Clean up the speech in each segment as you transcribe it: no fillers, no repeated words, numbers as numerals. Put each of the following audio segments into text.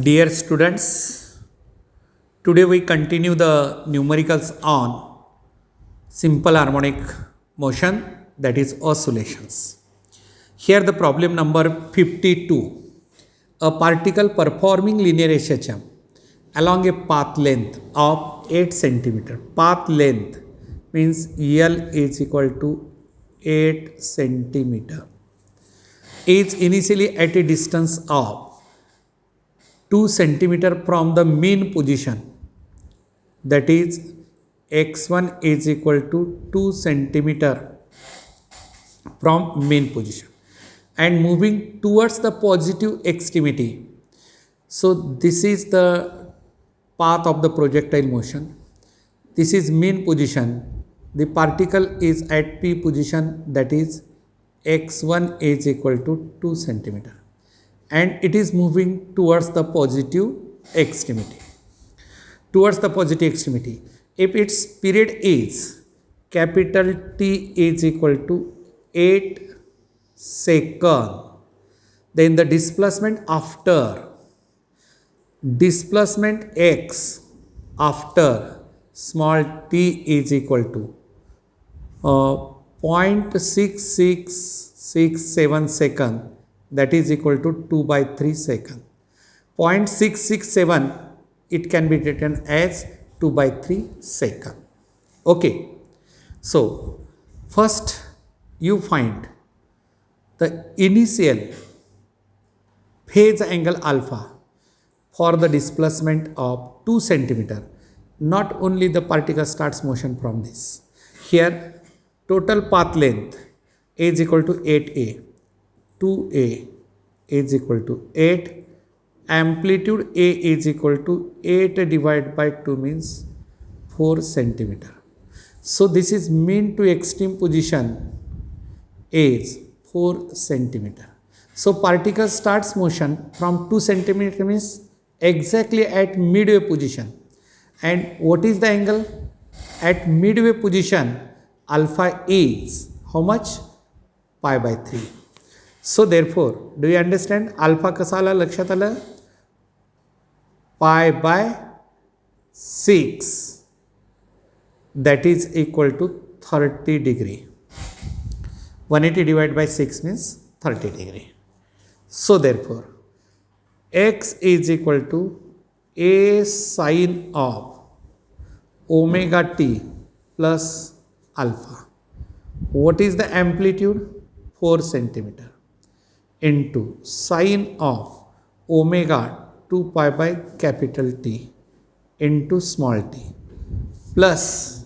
Dear students, today we continue the numericals on simple harmonic motion, that is oscillations. Here the problem number 52. A particle performing linear SHM along a path length of 8 centimeter. Path length means L is equal to 8 centimeter. Is initially at a distance of 2 centimeter from the mean position, that is x1 is equal to 2 centimeter from mean position and moving towards the positive extremity. So this is the path of the projectile motion. This is mean position. The particle is at P position, that is x1 is equal to 2 centimeter. And it is moving towards the positive extremity. Towards the positive extremity. If its period is capital T is equal to 8 seconds, then the displacement x after small t is equal to 0.6667 second, that is equal to 2 by 3 second. 0.667 it can be written as 2 by 3 second. Okay. So first you find the initial phase angle alpha for the displacement of 2 centimeter. Not only the particle starts motion from this. Here total path length is equal to 8a. 2a is equal to 8, amplitude a is equal to 8 divided by 2 means 4 centimeter. So this is mean to extreme position is 4 centimeter. So particle starts motion from 2 centimeter means exactly at midway position. And what is the angle? At midway position alpha is how much? Pi by 3. So therefore, do you understand alpha कसा आला लक्षात आलं? Pi by 6, that is equal to 30 degree. 180 divided by 6 means 30 degree. So therefore, x is equal to a sine of omega t plus alpha. What is the amplitude? 4 centimeter. Into sine of omega 2 pi by capital T into small t plus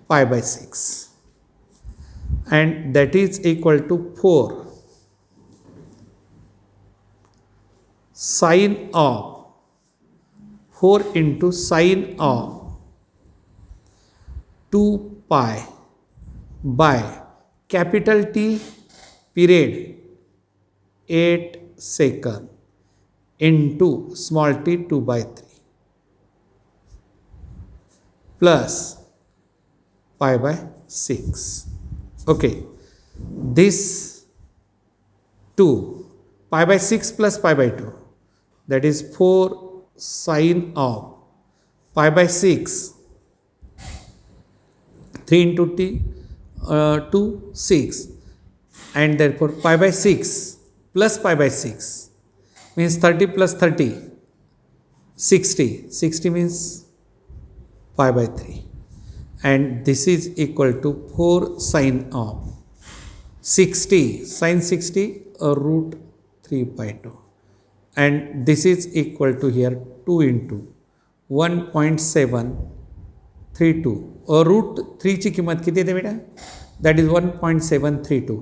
pi by 6, and that is equal to 4 sine of 4 into sine of 2 pi by capital T period 8 second into small t 2 by 3 plus pi by 6. Okay, this 2 pi by 6 plus pi by 2, that is 4 sine of pi by 6, 3 into t 2 6, and therefore pi by 6 plus pi by 6 means 30 plus 30 60. 60 means pi by 3, and this is equal to 4 sine of 60 sine 60 root 3 by 2, and this is equal to here 2 into 1.732 root 3 ची किंमत किती येते बेटा? That is 1.732,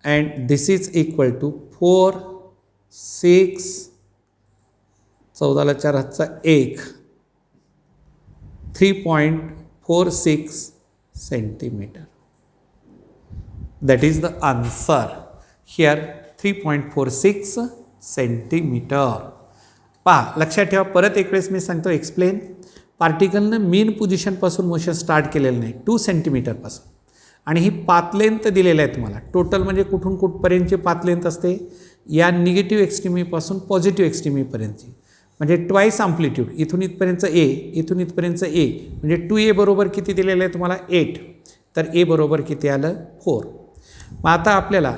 and this is equal to 4 6 14 ला 4 हातचा 1 3.46 centimeter. That is the answer. Here 3.46 centimeter. पहा लक्षात ठेवा, परत एक वेळेस मी सांगतो एक्सप्लेन. पार्टिकलनं मेन पोझिशनपासून मोशन स्टार्ट केलेलं नाही, 2 सेंटीमीटरपासून, आणि ही पाथ लेंथ दिलेली आहे तुम्हाला. टोटल म्हणजे कुठून कुठपर्यंतची पाथ लेंथ असते? या निगेटिव्ह एक्स्ट्रीमीपासून पॉझिटिव्ह एक्स्ट्रीमीपर्यंतची, म्हणजे ट्वाईस अम्प्लिट्यूड, इथून इथपर्यंत ए, इथून इथपर्यंत ए, म्हणजे 2a बरोबर किती दिलेलं आहे तुम्हाला 8, तर ए बरोबर किती आलं 4. मग आता आपल्याला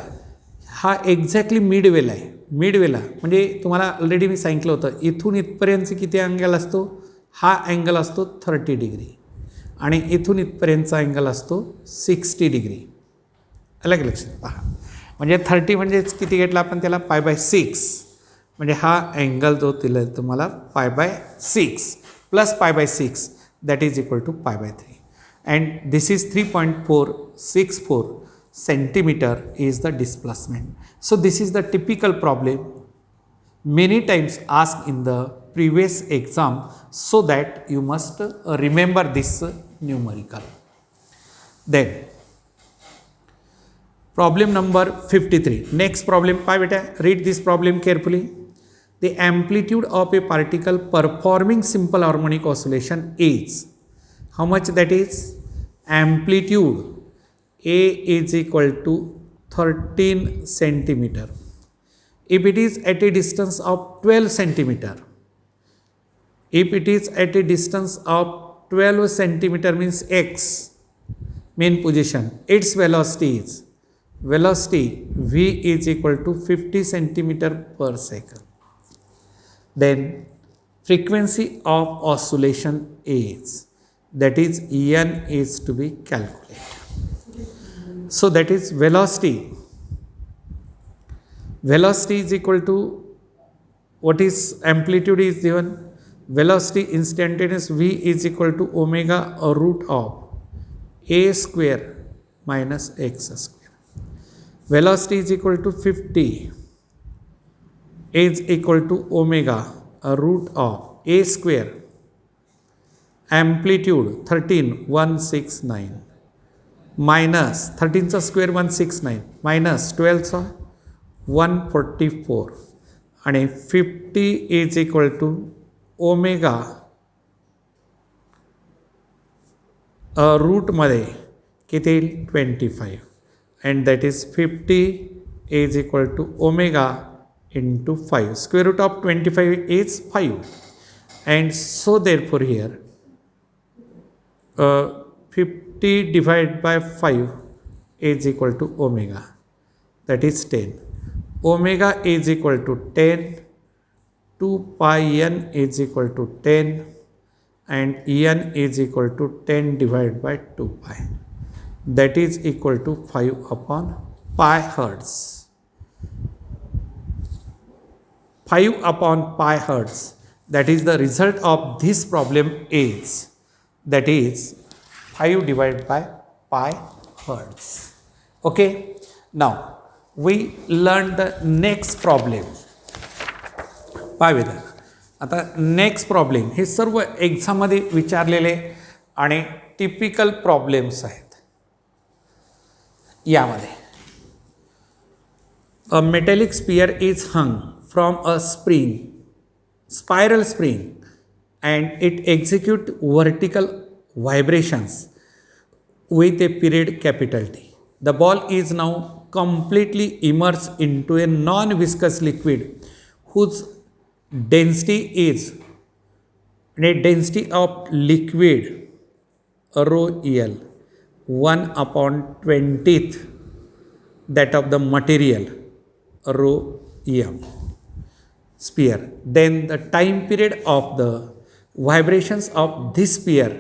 हा एक्झॅक्टली मिडवेला आहे. मिडवेला म्हणजे तुम्हाला ऑलरेडी मी सांगितलं होतं, इथून इथपर्यंत किती अँगल असतो, हा अँगल असतो 30 डिग्री आणि इथून इथपर्यंतचा अँगल असतो 60 डिग्री. अलग लक्षात पहा, म्हणजे 30 म्हणजेच किती घेतला आपण त्याला π/6, म्हणजे हा अँगल जो दिला तुम्हाला π/6 plus π/6 that is equal to π/3 and this is 3.464 centimeter is the displacement. So this is the typical problem many times asked in the previous exam, so that you must remember this numerical. Then problem number 53. Next problem, read this problem carefully. The amplitude of a particle performing simple harmonic oscillation is, how much that is? Amplitude A is equal to 13 centimeter. If it is at a distance of 12 centimeter, if it is at a distance of 12 centimeter means x, mean position, its velocity is, velocity v is equal to 50 centimeter per second. Then frequency of oscillation is, that is n is to be calculated. So that is velocity. Velocity is equal to, what is amplitude is given, velocity instantaneous v is equal to omega root of a square minus x square. Velocity is equal to 50 is equal to omega root of a square, amplitude 13,169 minus 13 चा square 169 minus 12 चा 144 आणि 50 is equal to omega रूटमध्ये किती येईल 25 and that is 50 is equal to omega into 5. Square root of 25 is 5 and so therefore here 50 divided by 5 is equal to omega, that is 10. Omega is equal to 10, 2 pi n is equal to 10 and n is equal to 10 divided by 2 pi, that is equal to 5 upon pi hertz. 5 upon pi hertz, that is the result of this problem is, that is 5 divided by pi hertz. Okay, now we learn the next problem. पाहिजे आता next problem हे सर्व एक्झाममध्ये विचारलेले आणि typical problems आहेत. यामध्ये a metallic sphere is hung from a spring, spiral spring, and it execute vertical vibrations with a period capital T. The ball is now completely immersed into a non-viscous liquid whose density is, the density of liquid rho EL 1 upon 20th that of the material rho EM sphere. Then the time period of the vibrations of this sphere,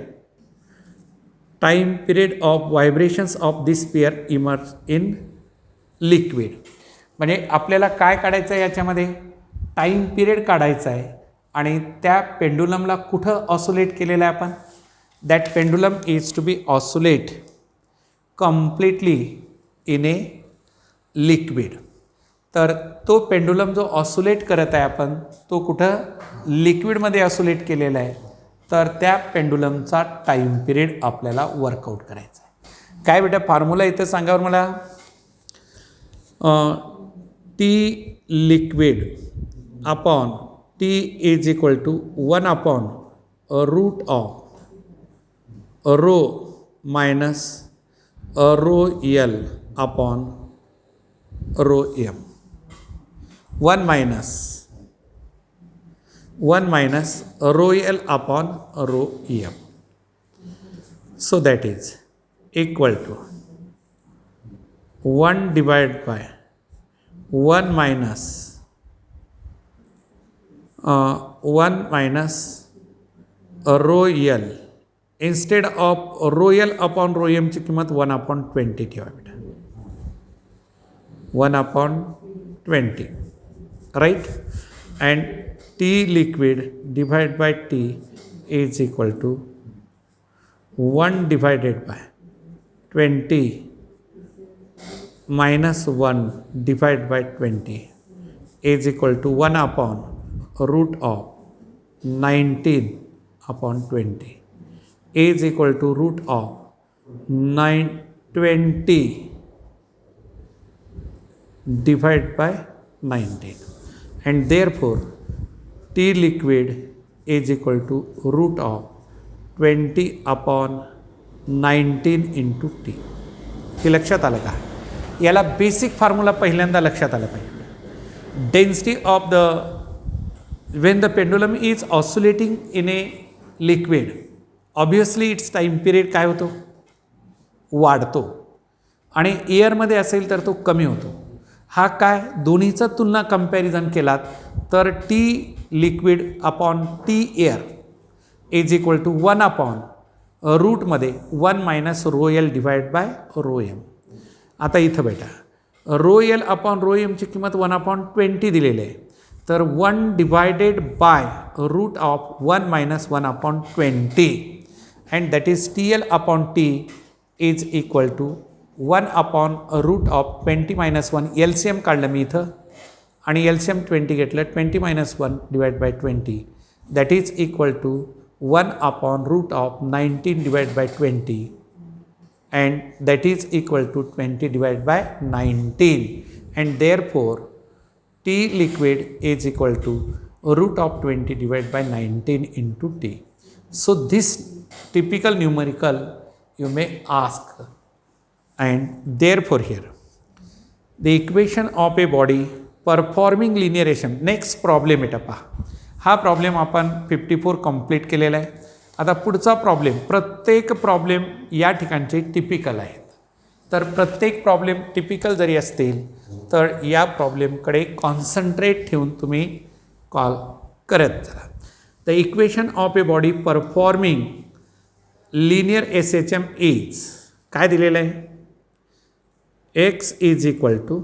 time period of vibrations of this sphere immerse in liquid. म्हणजे आपल्याला काय काढायचं आहे याच्यामध्ये, time period काढायचा आहे आणि त्या पेंडुलमला कुठं ऑसोलेट केलेलं आहे आपण, that pendulum is to be oscillate completely in a liquid. तर तो पेंडुलम जो ऑसोलेट करत आहे आपण तो कुठं लिक्विडमध्ये ऑसोलेट केलेला आहे, तर त्या पेंडुलमचा टाईम पिरियड आपल्याला वर्कआउट करायचा आहे. काय बेटा फॉर्म्युला इथं सांगावर मला, t liquid upon T is equal to 1 upon root of rho minus rho L upon rho m. 1 minus rho L upon rho em. So that is equal to 1 divided by 1 minus rho L. Instead of rho L upon rho m ची किंमत 1 upon 20 ठेवा बेटा. 1 upon 20, right? And T liquid divided by T is equal to 1 divided by 20 minus 1 divided by 20 is equal to 1 upon root of 19 upon 20 is equal to root of 20 divided by 19, and therefore T liquid is equal to root of 20 upon 19 into T. हे लक्षात आलं का? याला basic formula पहिल्यांदा लक्षात आलं पाहिजे. Density of the when the pendulum is oscillating in a liquid, obviously its time period काय होतो? वाढतो, आणि एअरमध्ये असेल तर तो कमी होतो. हा काय दोन्हीचा तुलना कंपॅरिझन केलात तर T liquid upon T air is equal to 1 upon रूटमध्ये 1 minus rho L divide by rho M. आता इथं बेटा रो एल अपॉन रो एमची किंमत 1 अपॉन 20 दिलेली आहे, तर 1 divided by root of 1 minus 1 upon 20 and that is T L upon T is equal to 1 upon root of 20 minus 1. L C M काढलं मी इथं आणि एल सी एम 20 घेतलं. 20 minus 1 divide by 20 that is equal to 1 upon root of 19 divide by 20 and that is equal to 20 divided by 19, and therefore T liquid is equal to root of 20 divided by 19 into T. So this typical numerical you may ask, and therefore here the equation of a body performing linearization. Next problem आहे पहा. हा problem आपण 54 complete केलेला आहे. आता पुढचा problem, प्रत्येक problem या ठिकाणचे टिपिकल आहेत, तर प्रत्येक प्रॉब्लेम टिपिकल जरी असतील तर या प्रॉब्लेमकडे कॉन्सन्ट्रेट ठेवून तुम्ही कॉल करत चला. The equation of a body performing linear S H M is काय दिलेलं आहे? X is equal to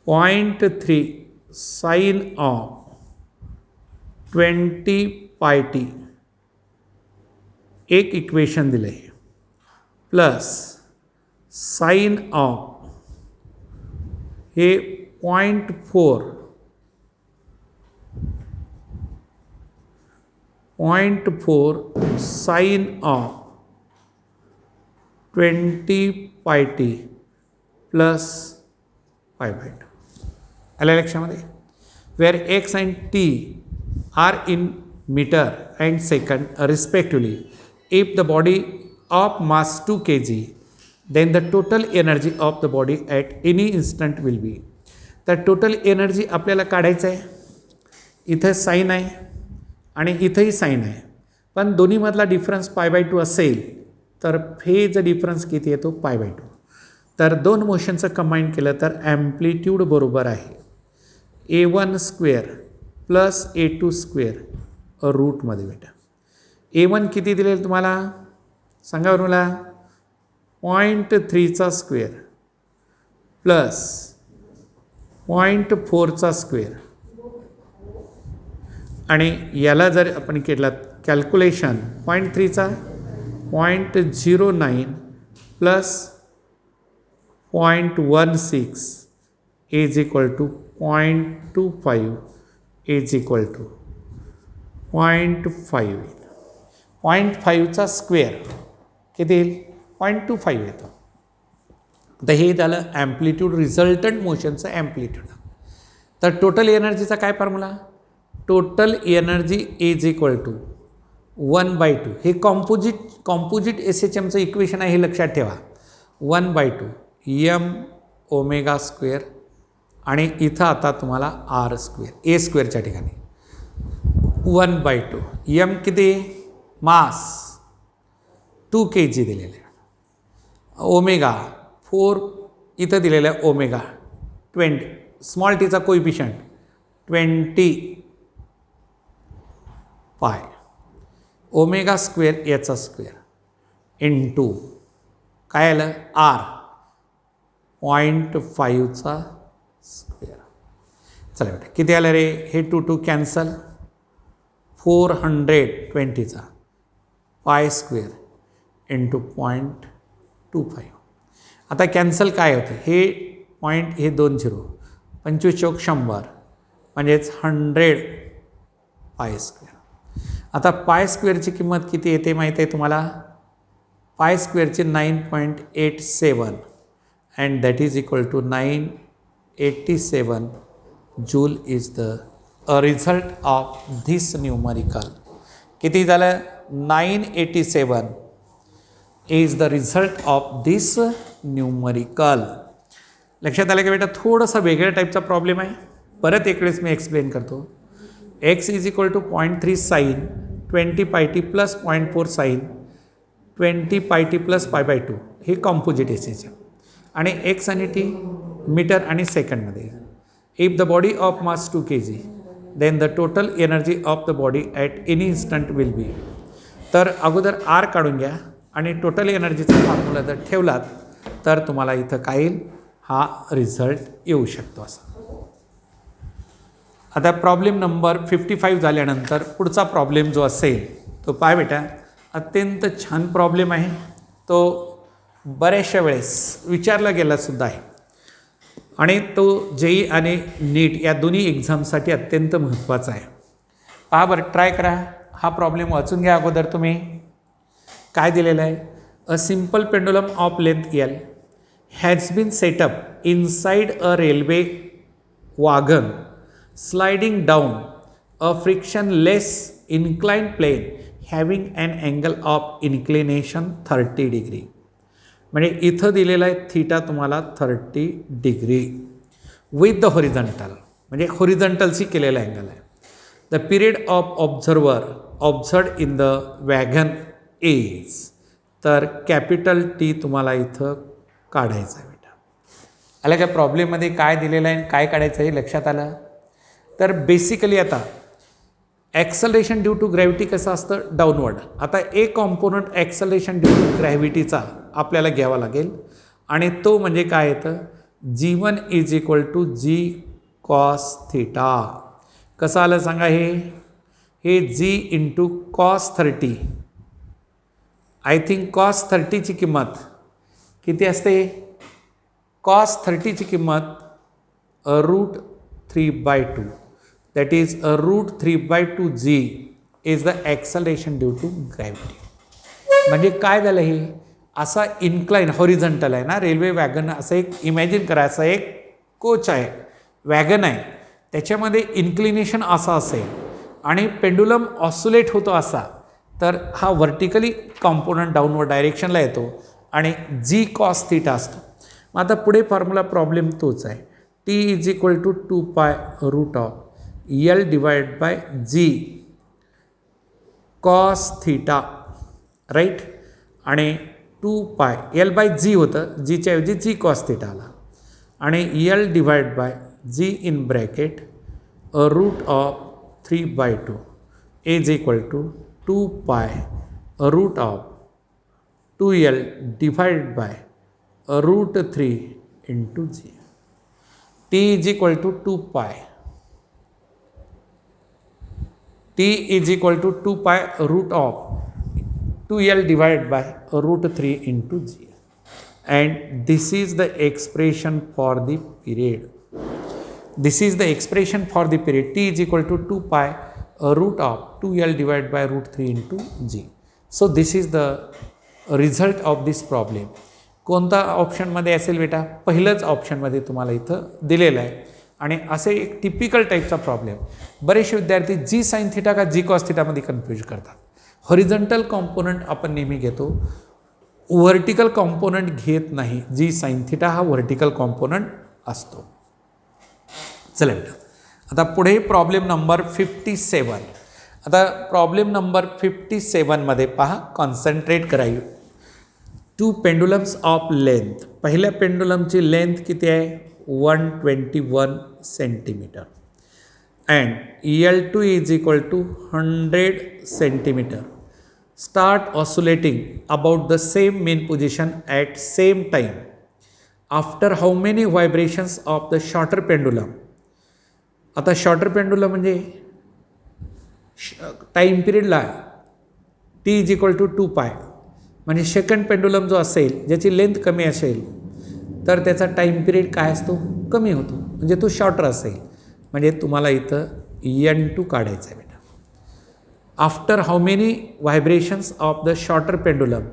0.3 sine of 20 pi T एक इक्वेशन दिलं आहे, प्लस साइन ऑफ हे 0.4 sign of 20 pi T plus pi by 2 आल्या लक्षामध्ये. Where x and t are in meter and second respectively. If the body of mass 2 kg, then the total energy of the body at any instant will be. तर total energy आपल्याला काढायचं आहे. इथं sine आहे आणि इथंही sine आहे, पण दोन्हीमधला डिफरन्स पाय बाय 2 असेल तर फेज डिफरन्स किती येतो? Pi by 2. तर दोन मोशनचं कंबाईन केलं तर ॲम्प्लिट्यूड बरोबर आहे A1 square plus A2 square रूटमध्ये बेटा. A1 किती दिलेलं तुम्हाला सांगा बरं मला? 0.3चा स्क्वेअर प्लस 0.4चा स्क्वेअर, आणि याला जर आपण केलं कॅल्क्युलेशन 0.3चा 0.09 plus 0.16 is equal to 0.25 is equal to 0.5. 0.5चा स्क्वेअर किती येईल? 0.25 येतो. तर हे झालं ॲम्प्लिट्यूड, रिझल्टंट मोशनचं ॲम्प्लिट्यूड. तर टोटल एनर्जीचा काय formula? Total energy is equal to 1/2. हे कॉम्पोजिट एस एच एमचं इक्वेशन आहे, हे लक्षात ठेवा. 1/2 m ओमेगा स्क्वेअर आणि इथं आता तुम्हाला आर स्क्वेअर ए स्क्वेअरच्या ठिकाणी 1/2 एम किती मास 2 kg दिलेले आहे. ओमेगा 4 इथं दिलेलं आहे ओमेगा 20 स्मॉल टीचा कोइफिशियंट 20 पाय ओमेगा स्क्वेअर याचा स्क्वेअर इंटू काय आलं आर 0.5चा स्क्वेअर. चला बेटा किती आलं रे हे 2 कॅन्सल 420चा पाय स्क्वेअर इंटू 0.25. आता कॅन्सल काय होतं हे पॉईंट हे 2 झिरो 25 चौक 100 म्हणजेच 100 पाय स्क्वेअर. आता पाय स्क्वेअरची किंमत किती येते माहीत आहे तुम्हाला पाय स्क्वेअरची 9.87 and that is equal to 987 joule is the result of this numerical. किती झालं 987 is the result of this numerical. लक्षात आलं का बेटा थोडासा वेगळ्या टाईपचा प्रॉब्लेम आहे. परत एक वेळेस मी एक्सप्लेन करतो. x is equal to 0.3 sine 20 pi T plus 0.4 sign 20 pi T plus π/2 हे कॉम्पोजिट एसीचे आणि x आणि t मीटर आणि सेकंडमध्ये. If the body of mass 2 kg then the total energy of the body at any instant will be. तर अगोदर R काढून घ्या आणि टोटल एनर्जीचा फॉर्म्युला जर ठेवलात तर तुम्हाला इथं काय येईल हा रिझल्ट येऊ शकतो असा. आता प्रॉब्लेम नंबर 55 झाल्यानंतर पुढचा प्रॉब्लेम जो असेल तो पाय बेटा अत्यंत छान प्रॉब्लेम आहे. तो बऱ्याचशा वेळेस विचारला गेलासुद्धा आहे आणि तो JEE आणि नीट या दोन्ही एक्झामसाठी अत्यंत महत्त्वाचा आहे. पहा बरं ट्राय करा हा प्रॉब्लेम वाचून घ्या अगोदर तुम्ही. काय दिलेलं आहे a simple pendulum of length L has been set up inside a railway wagon sliding down a frictionless inclined plane having an angle of inclination 30 degree. म्हणजे इथं दिलेला आहे थीटा तुम्हाला 30 डिग्री विथ द हॉरिझॉन्टल म्हणजे हॉरिझॉन्टलशी केलेला अँगल आहे. The period of observer ऑब्झर्ड in the wagon is तर capital T तुम्हाला इथं काढायचं आहे बेटा. आलं काय प्रॉब्लेममध्ये काय दिलेलं आहे काय काढायचं आहे लक्षात आलं. तर बेसिकली आता ॲक्सलरेशन ड्यू टू ग्रॅव्हिटी कसं असतं डाऊनवर्ड. आता एक कॉम्पोनंट ॲक्सलरेशन ड्यू टू ग्रॅव्हिटीचा आपल्याला घ्यावा लागेल आणि तो म्हणजे काय येतं G1 is equal to G cos theta. कसं आलं सांगा हे G into cos 30. I think cos 30ची किंमत किती असते कॉस 30ची किंमत √3/2 that is √3/2 G is the acceleration due to gravity. म्हणजे काय झालं हे असा इन्क्लाइन हॉरिझॉन्टल आहे ना रेल्वे वॅगन असं एक इमॅजिन करा. असा एक कोच आहे वॅगन आहे त्याच्यामध्ये इन्क्लिनेशन असा असेल आणि पेंडुलम ऑसोलेट होतो असा तर हा व्हर्टिकली कॉम्पोनंट डाऊनवर्ड डायरेक्शनला येतो आणि G कॉस थिटा असतो. मग आता पुढे फॉर्म्युला प्रॉब्लेम तोच आहे T is equal to 2π root of L divide by G cos theta right आणि 2π L/G होतं Gच्या ऐवजी G कॉस थिटा आला आणि L divide by G in bracket root of 3/2 is equal to 2π root of 2L divide by √3 into G. T is equal to 2π T is equal to 2π root of 2L divided by √3 into G. And this is the expression for the period. This is the expression for the period. T is equal to 2π root of 2L divided by √3 into G. So this is the result of this problem. कोणता ऑप्शनमध्ये असेल बेटा पहिलंच ऑप्शनमध्ये तुम्हाला इथं दिलेलं आहे आणि असे एक टिपिकल टाईपचा प्रॉब्लेम. बरेचसे विद्यार्थी G साइन थिटा का G कॉस थिटामध्ये कन्फ्यूज करतात. हॉरिझॉन्टल कॉम्पोनंट आपण नेहमी घेतो व्हर्टिकल कॉम्पोनंट घेत नाही. G साइन थिटा हा व्हर्टिकल कॉम्पोनंट असतो. चला बेटा, आता पुढे प्रॉब्लेम नंबर 57. आता प्रॉब्लेम नंबर 57मध्ये पहा, कॉन्सन्ट्रेट करायला. Two pendulums of length. पहिल्या पेंडुलमची लेंथ किती आहे? 121 centimetre. And L2 is equal to 100 centimetre. Start oscillating about the same mean position at same time. After how many vibrations of the shorter pendulum. आता shorter pendulum म्हणजे time पिरियडला T is equal to 2π, म्हणजे second pendulum जो असेल ज्याची length कमी असेल तर त्याचा टाईम पिरियड काय असतो? कमी होतो, म्हणजे तो शॉर्टर असेल. म्हणजे तुम्हाला इथं N2 काढायचं आहे बेटा. After how many vibrations of the shorter pendulum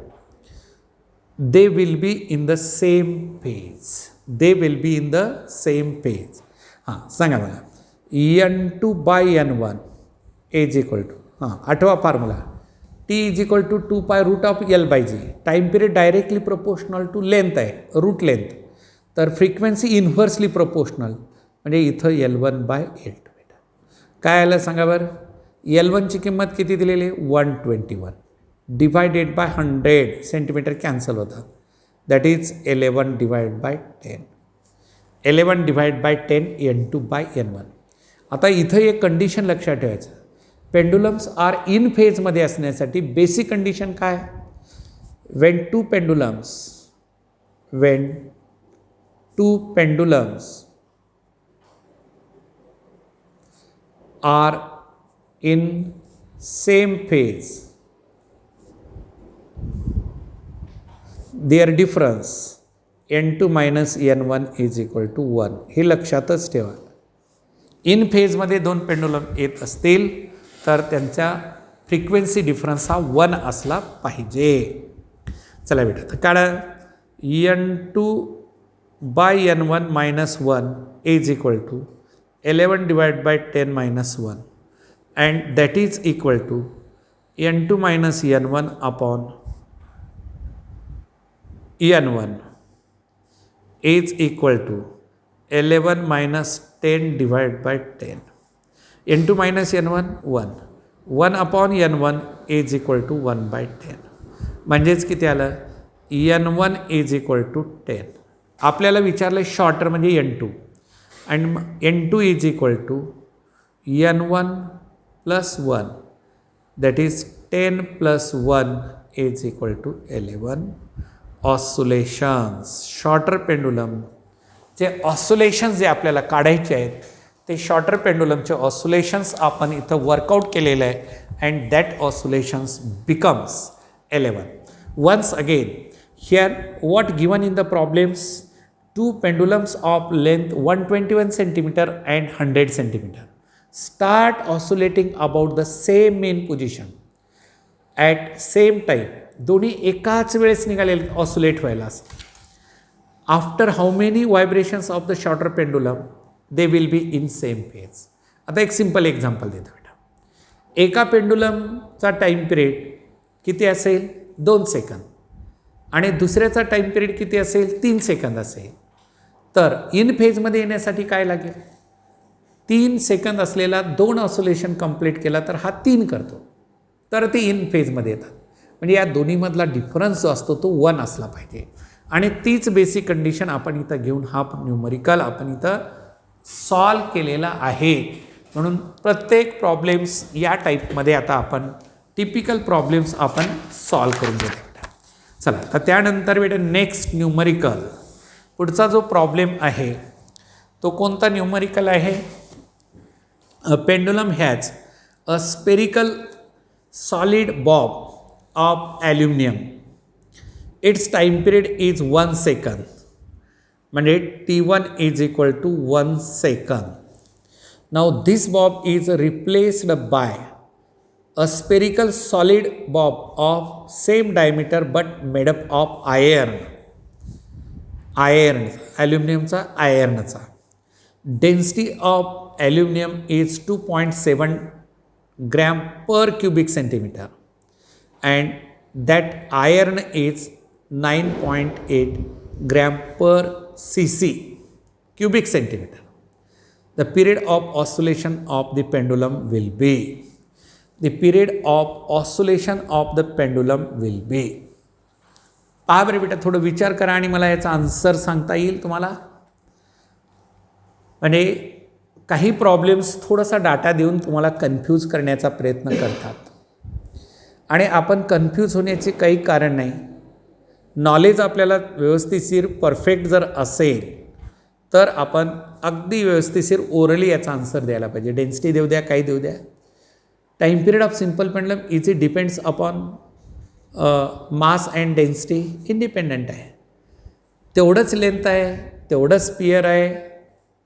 they will be in the same phase. They will be in the same phase. हां, सांगा मला. N2 by N1 is equal to, हां आठवा formula, T is equal to 2π root of L/G. Time period directly proportional to length आहे, root length. तर frequency inversely proportional, म्हणजे इथं L1/L2 बेटा. काय आलं सांगा बरं? L1ची किंमत किती दिलेली आहे? 121 डिवायडेड बाय 100 सेंटीमीटर कॅन्सल होतात. That is 11 divide by 10. 11 divide by 10 N2/N1. आता इथं एक कंडिशन लक्षात ठेवायचं. पेंडुलम्स आर इन फेजमध्ये असण्यासाठी बेसिक कंडिशन काय? When two pendulums are in same phase, their difference N2 minus N1 is equal to 1. हे लक्षातच ठेवा. इन फेजमध्ये दोन पेंडुलम येत असतील तर त्यांचा फ्रिक्वेन्सी डिफरन्स हा 1 असला पाहिजे. चला बेटा, तर काढा. N2 by N1 minus 1 is equal to 11 divide by 10 minus 1 and that is equal to N2 minus N1 upon N1 is equal to 11 minus 10 divide by 10. N2 minus N1 1. 1 upon N1 is equal to 1/10. म्हणजेच किती आलं? N1 is equal to 10. आपल्याला विचारलं shorter म्हणजे N2 and N2 is equal to N1 plus 1 that is 10 plus 1 is equal to 11. Oscillations, shorter pendulum जे oscillations जे आपल्याला काढायचे आहेत ते शॉर्टर पेंडुलमचे ऑसोलेशन्स आपण इथं वर्कआउट केलेलं आहे and that oscillations becomes 11. Once again here what given in the problems? Two pendulums of length 121 centimetre and 100 centimetre start oscillating about the same mean position at same time. दोन्ही एकाच वेळेस निघालेले oscillate व्हायला असं. After how many vibrations of the shorter pendulum they will be in same phase. आता एक simple example देतो बेटा. एका पेंडुलमचा टाईम पिरियड किती असेल? 2 सेकंद आणि दुसऱ्याचा टाईम पिरियड किती असेल? 3 सेकंद असेल. तर इन फेजमध्ये येण्यासाठी काय लागेल? 3 सेकंद असलेला 2 ऑसोलेशन कंप्लीट केला तर हा 3 करतो, तर ते इन फेजमध्ये येतात. म्हणजे या दोन्हीमधला डिफरन्स जो असतो तो 1 असला पाहिजे. आणि तीच बेसिक कंडिशन आपण इथं घेऊन हा न्यूमरिकल आपण इथं सॉल्व केलेला आहे. म्हणून प्रत्येक प्रॉब्लेम्स या टाईपमध्ये आता आपण टिपिकल प्रॉब्लेम्स आपण सॉल्व करून घेऊ बेटा. चला, तर त्यानंतर बेटा नेक्स्ट न्यूमरिकल पुढचा जो प्रॉब्लेम आहे तो कोणता न्यूमरिकल आहे? Pendulum has a spherical solid bob of aluminium. Its time period is 1 second, म्हणजे T1 is equal to 1 second. Now this bob is replaced by a spherical solid bob of same diameter but made up of iron. ॲल्युमिनियमचा आयर्नचा. Density of aluminium is 2.7 gram per cubic centimetre and that iron is 9.8 gram per cc cubic centimeter. the period of oscillation of the pendulum will be. The period of oscillation of the pendulum will be. पहा बरं बेटा, थोडं विचार करा आणि मला याचा answer सांगता येईल तुम्हाला. म्हणजे काही प्रॉब्लेम्स थोडासा डाटा देऊन तुम्हाला कन्फ्यूज करण्याचा प्रयत्न करतात आणि आपण कन्फ्यूज होण्याचे काही कारण नाही. नॉलेज आपल्याला व्यवस्थितशीर परफेक्ट जर असेल तर आपण अगदी व्यवस्थितशीर ओरली याचा आन्सर द्यायला पाहिजे. डेन्सिटी देऊ द्या, काही देऊ द्या. Time period of simple pendulum is it depends upon mass and density, independent आहे. तेवढंच लेंथ आहे, तेवढंच स्पियर आहे,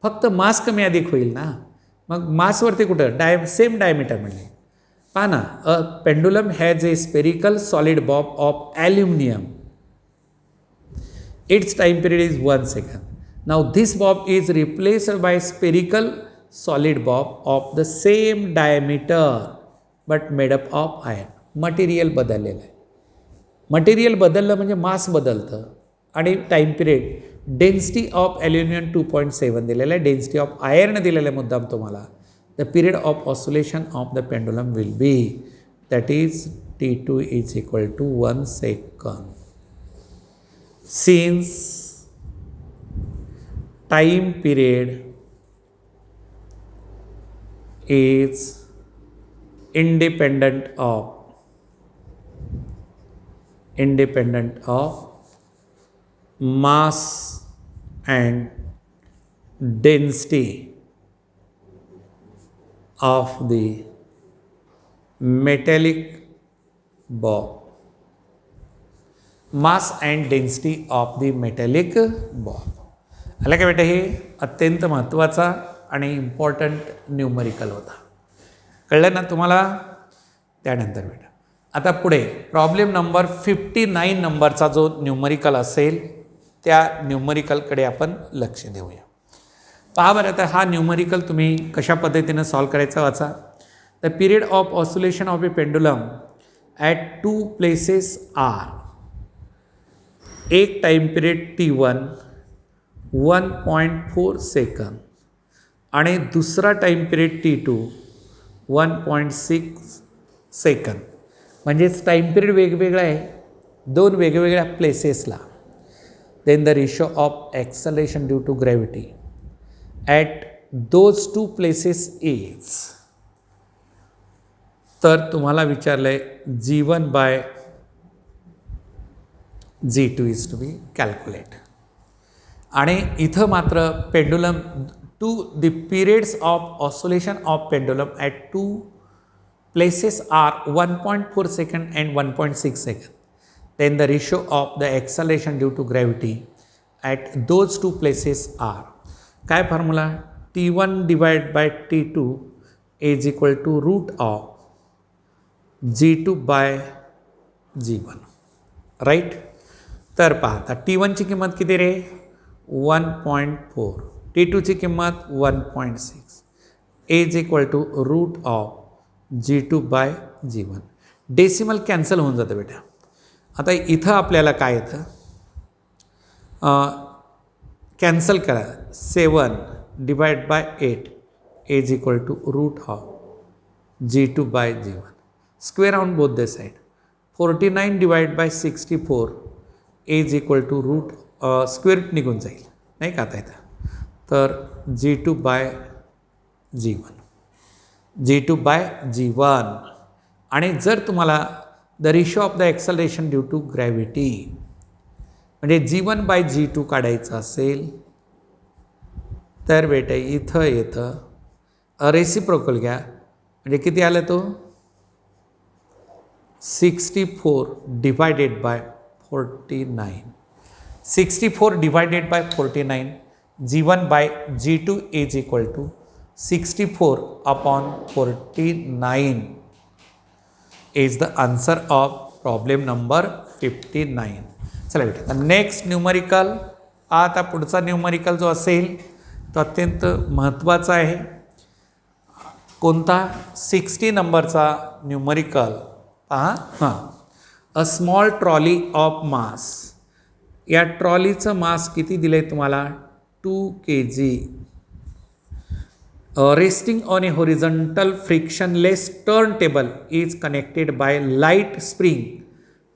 फक्त मास कमी अधिक होईल ना. मग मासवरती कुठं सेम डायमीटर म्हणले. पहा ना, a pendulum has a spherical solid bob of aluminium. It's time period is 1 second. Now this bob is replaced by spherical solid bob of the same diameter but made up of iron. Material बदललेलं आहे. Material बदललं म्हणजे मास बदलतं आणि time period. Density of aluminium 2.7 दिलेलं आहे, density of iron दिलेलं आहे मुद्दाम तुम्हाला. The period of oscillation of the pendulum will be, that is T2 is equal to 1 second. Since time period is independent of mass and density of the metallic bob. Mass and density of the metallic Bob. आलं का बेटा, हे अत्यंत महत्त्वाचा आणि important numerical होता. कळलं ना तुम्हाला. त्यानंतर बेटा आता पुढे प्रॉब्लेम नंबर 59 नंबरचा जो न्यूमरिकल असेल त्या न्यूमरिकलकडे आपण लक्ष देऊया. पहा बरं, आता हा न्यूमरिकल तुम्ही कशा पद्धतीनं सॉल्व करायचा वाचा. The period of oscillation of a pendulum at 2 places are. एक टाईम पिरियड T1 1.4 सेकंद आणि दुसरा टाईम पिरियड T2 1.6 सेकंद. म्हणजेच टाईम पिरियड वेगवेगळा आहे दोन वेगवेगळ्या प्लेसेसला. Then the ratio of acceleration due to gravity at those 2 places is. तर तुम्हाला विचारलं आहे G1 by G2 is to be calculate. आणि इथं मात्र pendulum to the periods of oscillation of pendulum at 2 places are 1.4 second and 1.6 second. Then the ratio of the acceleration due to gravity at those 2 places are. काय formula. T1 divide by T2 is equal to root of G2 by G1. Right. तर पहा, आता T1ची किंमत किती रे 1.4, T2ची किंमत 1.6 is equal to root of G2 by G1. Decimal cancel होऊन जातं बेटा. आता इथं आपल्याला काय येतं, कॅन्सल करा. 7 divide by 8 is equal to root of G2 by G1. Square on both the side. 49 divide by 64 is equal to root square निघून जाईल नाही का आता इथं. तर G2 by G1, G2 by G1. आणि जर तुम्हाला the ratio of the acceleration due to gravity म्हणजे G1 बाय G2 काढायचं असेल तर बेटा इथं येतं रेसिप्रोकल घ्या. म्हणजे किती आलं तो 64 divided by 49. 64 divided by 49, G1 by G2 is equal to 64 upon 49 is the answer of problem number 59. चला बेटा, नेक्स्ट न्यूमरिकल. आता पुढचा न्यूमरिकल जो असेल तो अत्यंत महत्त्वाचा आहे. कोणता 60 नंबरचा न्यूमरिकल पहा. हां, अ स्मॉल ट्रॉली ऑफ मास. या ट्रॉलीचं मास किती दिलं आहे तुम्हाला 2 kg. Resting on a horizontal frictionless turntable is connected by light spring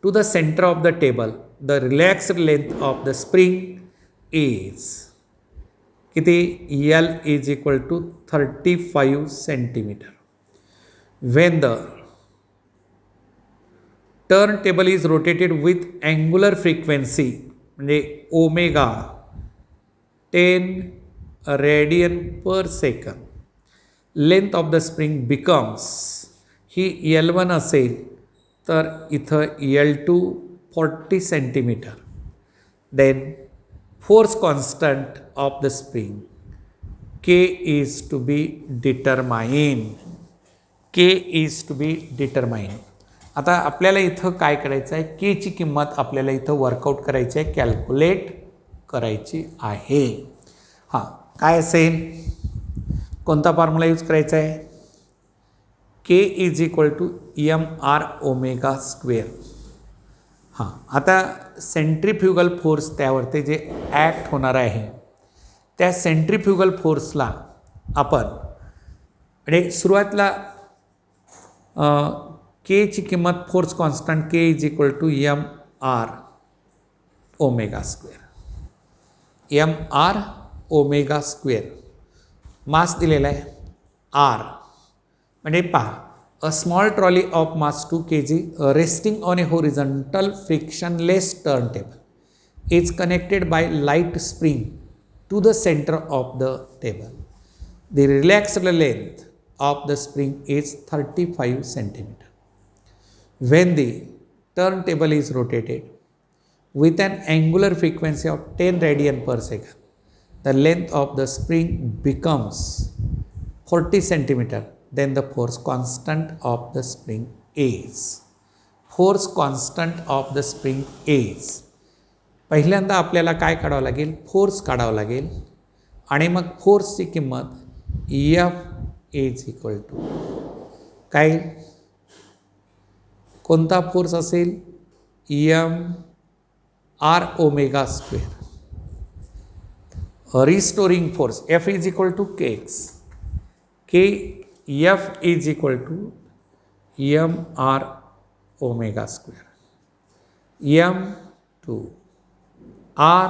to the center of the table. The relaxed length of the spring is किती L is equal to 35 centimeter. When the turntable is rotated with angular frequency म्हणजे omega 10 radian per second, length of the spring becomes he L1 असेल तर इथं L2 40 centimeter. Then force constant of the spring K is to be determined. K is to be determined. आता आपल्याला इथं काय करायचं आहे, के ची किंमत आपल्याला इथं वर्कआउट करायची आहे, कॅल्क्युलेट करायची आहे. हां, काय असेल, कोणता फॉर्म्युला यूज करायचा आहे, k is equal to m r omega square. हां, आता सेंट्रीफ्युगल फोर्स त्यावरती जे ॲक्ट होणार आहे त्या सेंट्रीफ्युगल फोर्सला आपण म्हणजे सुरुवातीला के ची किंमत force constant k is equal to m r omega square. M r omega square. Mass दिलेला आहे आर. म्हणजे पहा, a small trolley of mass 2 kg resting on a horizontal frictionless turntable is connected by light spring to the centre of the table. The relaxed length of the spring is 35 centimeter. When the turntable is rotated with an angular frequency of 10 radian per second, the length of the spring becomes 40 centimeter. Then the force constant of the spring is. Force constant of the spring is. पहिल्यांदा आपल्याला काय काढावं लागेल, force काढावं लागेल आणि मग फोर्सची किंमत एफ इज इक्वल टू काय, कोणता फोर्स असेल, m r omega square. Restoring force f is equal to k x. K f is equal to m r omega square. M two r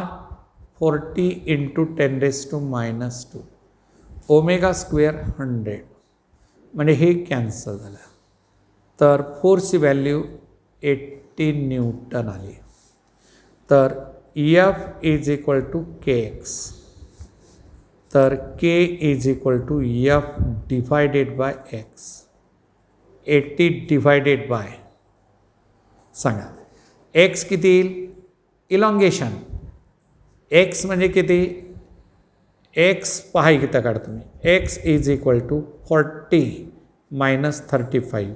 40 into 10⁻². Omega square 100 म्हणजे हे cancel झालं. तर फोर्सची value 80 newton आली. तर f is equal to k x. तर k is equal to f divided by x. 80 divided by सांगा x किती येईल, इलॉंगेशन. एक्स म्हणजे किती, एक्स पहा इथं काढा तुम्ही, x is equal to 40 minus 35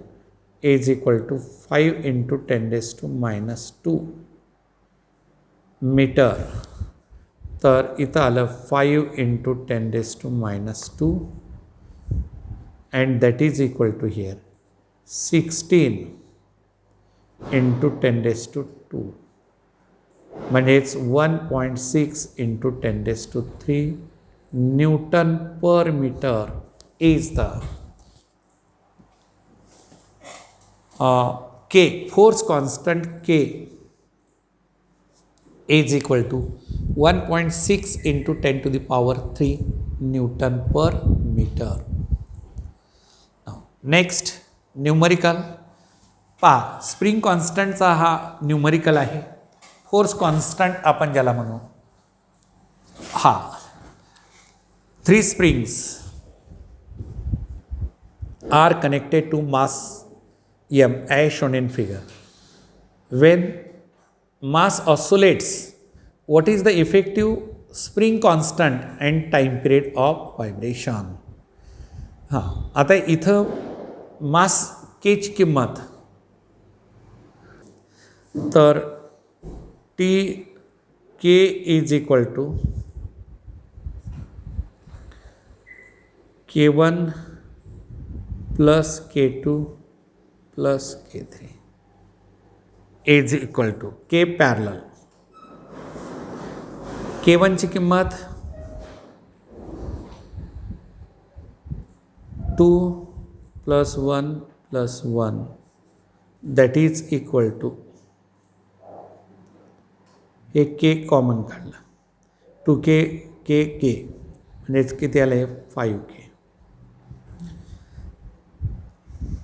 is equal to 5 into 10⁻² metre. तर इथं आलं 5 into 10⁻² and that is equal to here 16 into 10⁻². म्हणजेच 1.6 into 10⁻³ newton per metre is the K, force constant K is equal to 1.6 into 10⁻³ Newton per meter. Now, next numerical. पहा, spring कॉन्स्टंटचा हा numerical आहे. Force constant आपण ज्याला म्हणू, हा 3 springs are connected to mass m as shown in figure. When mass oscillates, what is the effective spring constant and time period of vibration? हां, आता इथं मास के ची किंमत, तर t k is equal to K1 plus K2 plus K3 is equal to K parallel. K1 ची किंमत 2 plus 1 plus 1 that is equal to हे के common काढलं 2k k म्हणजेच किती आलं आहे 5k.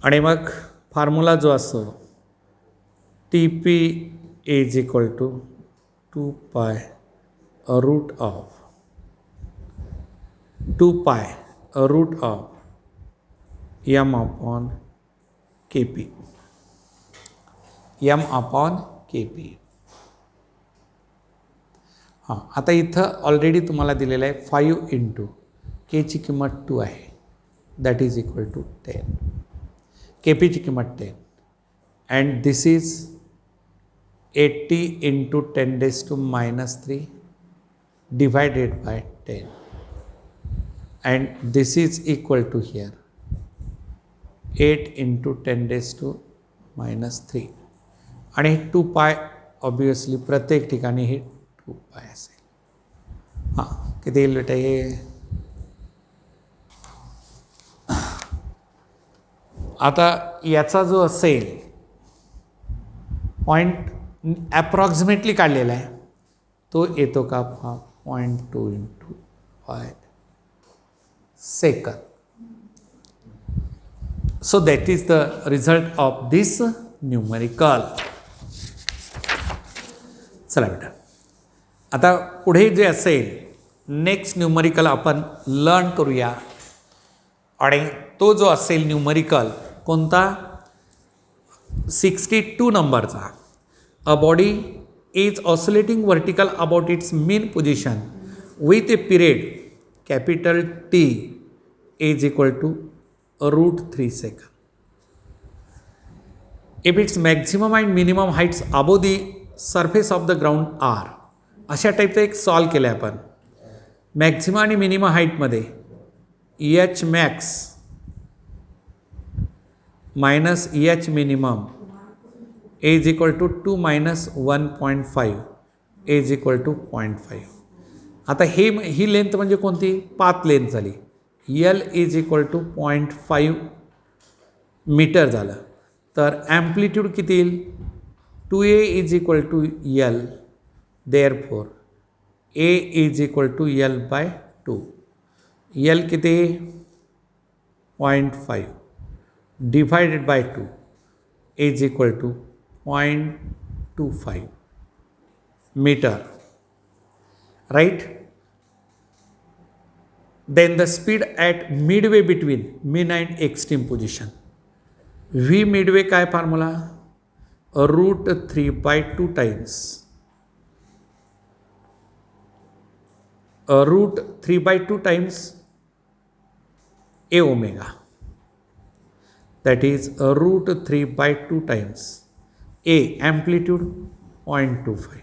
आणि मग फॉर्म्युला जो असतो TP is equal to 2 pi root of 2 pi root of m upon kp m upon kp. हां, आता इथं ऑलरेडी तुम्हाला दिलेलं आहे 5 इंटू केची किंमत 2 आहे दॅट इज इक्वल टू 10, केपीची किंमत 10 and this is 80 into 10⁻³ divided by 10 and this is equal to here 8 into 10⁻³ आणि 2 पाय ऑब्वियसली प्रत्येक ठिकाणी हे 2 पाय असेल. हां, किती येईल बेटा हे? आता याचा जो असेल पॉईंट ॲप्रॉक्सिमेटली काढलेला आहे तो येतो का 0.2 into pi second. So that is the result of this numerical. चला बेटा, आता पुढे जे असेल नेक्स्ट न्यूमरिकल आपण लर्न करूया. आणि तो जो असेल न्यूमरिकल कोणता? 62 नंबरचा. A body is oscillating vertical about its mean position with a period capital T is equal to √3 second. If its maximum and minimum heights above the surface of the ground are, अशा टाईपचं एक solve केलं आहे आपण. Maximum आणि minimum हाईटमध्ये h max minus h minimum is equal to 2 minus 1.5 is equal to 0.5. आता ही लेंथ म्हणजे कोणती? पाथ लेंथ झाली. L is equal to 0.5 metre झालं. तर ॲम्प्लिट्यूड किती येईल? 2a is equal to L, therefore a is equal to L by 2. L किती? 0.5 divided by 2 is equal to 0.25 metre, right. Then the speed at midway between mean and extreme position. V midway काय formula? √3/2 times √3/2 times a omega. That is √3/2 times a amplitude 0.25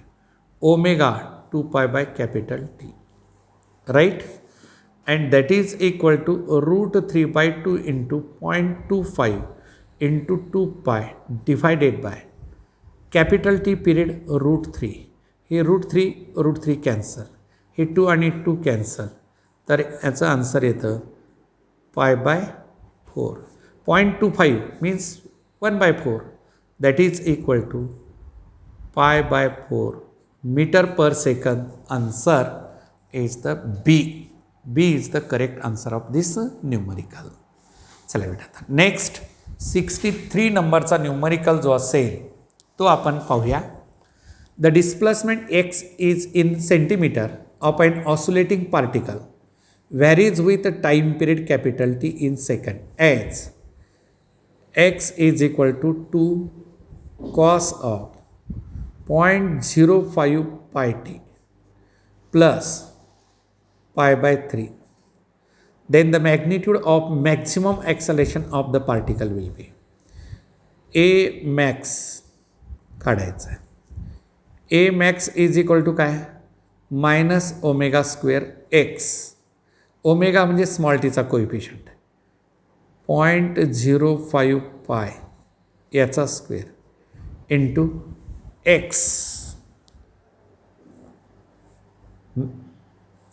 omega 2 pi by capital T, right? And that is equal to √3/2 into 0.25 into 2 pi divided by capital T period √3. हे √3 cancel, हे 2 आणि 2 cancel. तर याचं answer येतं π/4. 0.25 means 1/4 that is equal to π/4 metre per second. Answer is the B. B is the correct answer of this numerical. चला बेटा, आता next 63 नंबरचा न्यूमरिकल जो असेल तो आपण पाहूया. The displacement x is in centimetre of an oscillating particle varies with time period capital T in second as x is equal to 2 cos of 0.05 πt plus π/3. Then the magnitude of maximum acceleration of the particle will be a max काढायचं आहे. a max is equal to काय? -ω² x. Omega म्हणजे small टीचा coefficient 0.05 pi याचा square into x.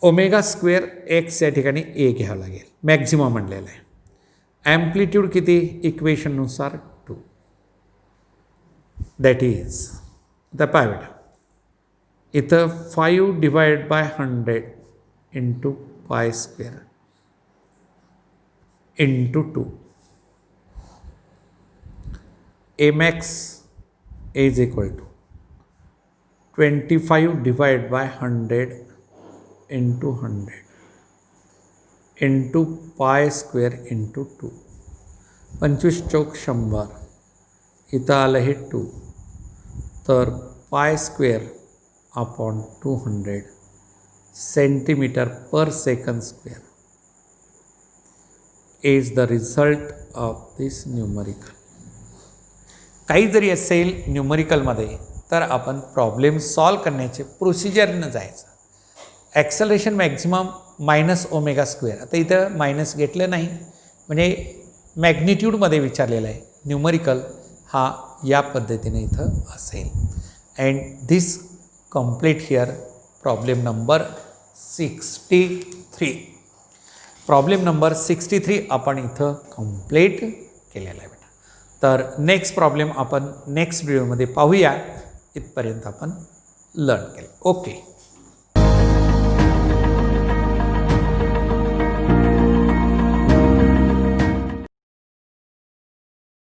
Omega square x या ठिकाणी ए घ्यावं लागेल, मॅक्झिमम म्हणलेलं आहे. ॲम्प्लिट्यूड किती इक्वेशननुसार 2. दॅट इज आता पाय बेटा इथं 5 divide by 100 into pi square into 2. Max is equal to 25 divided by 100 into 100 into pi square into 2. 25 चौक 100 इथं आलं हे 2 तर pi square upon 200 centimetre per second square is the result of this numerical. काही जरी असेल न्यूमरिकलमध्ये तर आपण प्रॉब्लेम सॉल्व करण्याचे प्रोसिजरनं जायचं. Acceleration maximum minus omega square. आता इथं मायनस घेतलं नाही म्हणजे मॅग्निट्यूडमध्ये विचारलेलं आहे. न्यूमरिकल हा या पद्धतीने इथं असेल. And this complete here problem number 63. Problem number 63 आपण इथं कंप्लीट केलेला आहे. तर नेक्स्ट प्रॉब्लेम आपण नेक्स्ट व्हिडिओमध्ये पाहूया. इथपर्यंत आपण लर्न केलं. ओके.